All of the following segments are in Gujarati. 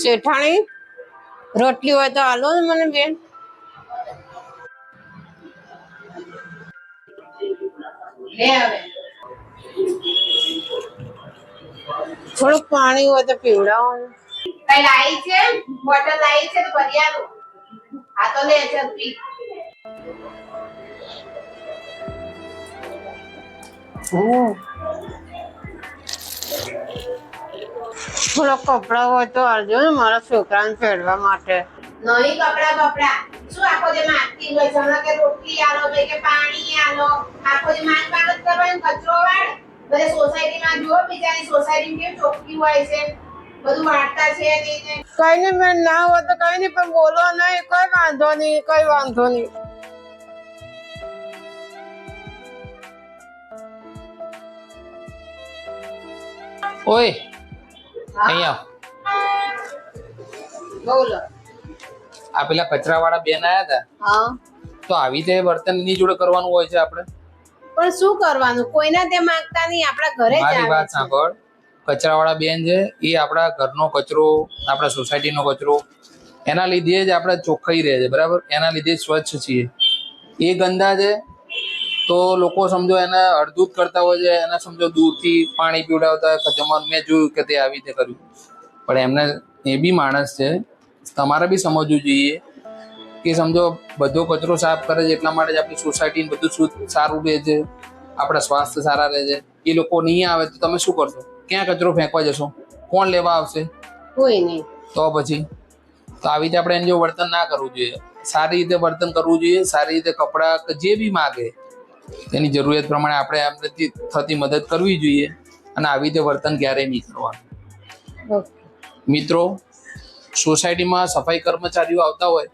શેઠાણી રોટલી હોય તો આલો ને મને બેન. થોડુંક પાણી હોય તો પીવડાવો ને. કઈ લાઈ છે? બોટલ લાઈ છે તો ભરી આલો. આ તો લે છે પી. થોડા કપડા હોય તો આલજો ને મારા છોકરાને પહેરવા માટે. નહીં કપડા શું આખો જે માગતી હોય છે હમણાં કે રોટલી આલો ભાઈ કે પાણી આલો આખો જે માંગ જ કરવાની કચરો વાળ બધે સોસાયટીમાં જુઓ બિચારી સોસાયટી કેવી ચોખ્ખી હોય છે બધું વાળતા છે ને કઈ નહીં બેન, ના હોય તો કઈ નહીં, પણ બોલો નહીં. કઈ વાંધો નહીં, કઈ વાંધો નહીં. ઓય અહીંયા બોલો. આ પેલા કચરા વાળા બેન આયા હતા, હા, તો આવી રીતે વર્તન એની જોડે કરવાનું હોય છે આપણે. પણ શું કરવાનું, કોઈના તે માંગતા નહીં, આપણા ઘરે જ મારી આવે વાત છે. સાંભળ, કચરા વાળા બેન છે એ આપણા ઘરનો કચરો, આપણા સોસાયટીનો કચરો, એના લીધે જ આપણે ચોખ્ખાઈ રહે છે, બરાબર? એના લીધે સ્વચ્છ છીએ. એ ગંદા છે તો લોકો સમજો એને અડધૂત કરતા હોય છે, એને સમજો દૂરથી પાણી પીવડાવતા હોય. જમવાનું મેં જોયું કે તે આવી રીતે કર્યું, પણ એમને એ બી માણસ છે, તમારે બી સમજવું જોઈએ કે સમજો બધો કચરો સાફ કરે છે એટલા માટે જ આપણી સોસાયટી બધું શુદ્ધ સારું રહે છે, આપણા સ્વાસ્થ્ય સારા રહે છે. એ લોકો નહીં આવે તો તમે શું કરશો? ક્યાં કચરો ફેંકવા જશો? કોણ લેવા આવશે? કોઈ નહીં. તો પછી તો આવી રીતે આપણે એને જો વર્તન ના કરવું જોઈએ, સારી રીતે વર્તન કરવું જોઈએ, સારી રીતે કપડાં જે બી માગે તેની જરૂરિયાત પ્રમાણે આપણે એમને થતી મદદ કરવી જોઈએ, અને આવી રીતે વર્તન ક્યારેય નહીં કરવાનું. મિત્રો, સોસાયટીમાં સફાઈ કર્મચારીઓ આવતા હોય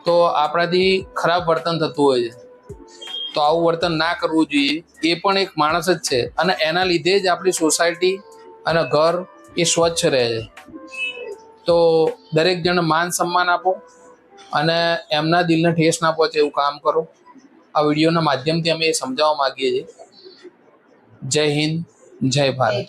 તો આપણાથી ખરાબ વર્તન થતું હોય છે, તો આવું વર્તન ના કરવું જોઈએ. એ પણ એક માણસ જ છે, અને એના લીધે જ આપણી સોસાયટી અને ઘર એ સ્વચ્છ રહે છે. તો દરેક જણ માન સન્માન આપો અને એમના દિલને ઠેસ ના પહોંચે એવું કામ કરો. આ વિડીયોના માધ્યમથી અમે એ સમજાવવા માંગીએ છીએ. જય હિન્દ, જય ભારત.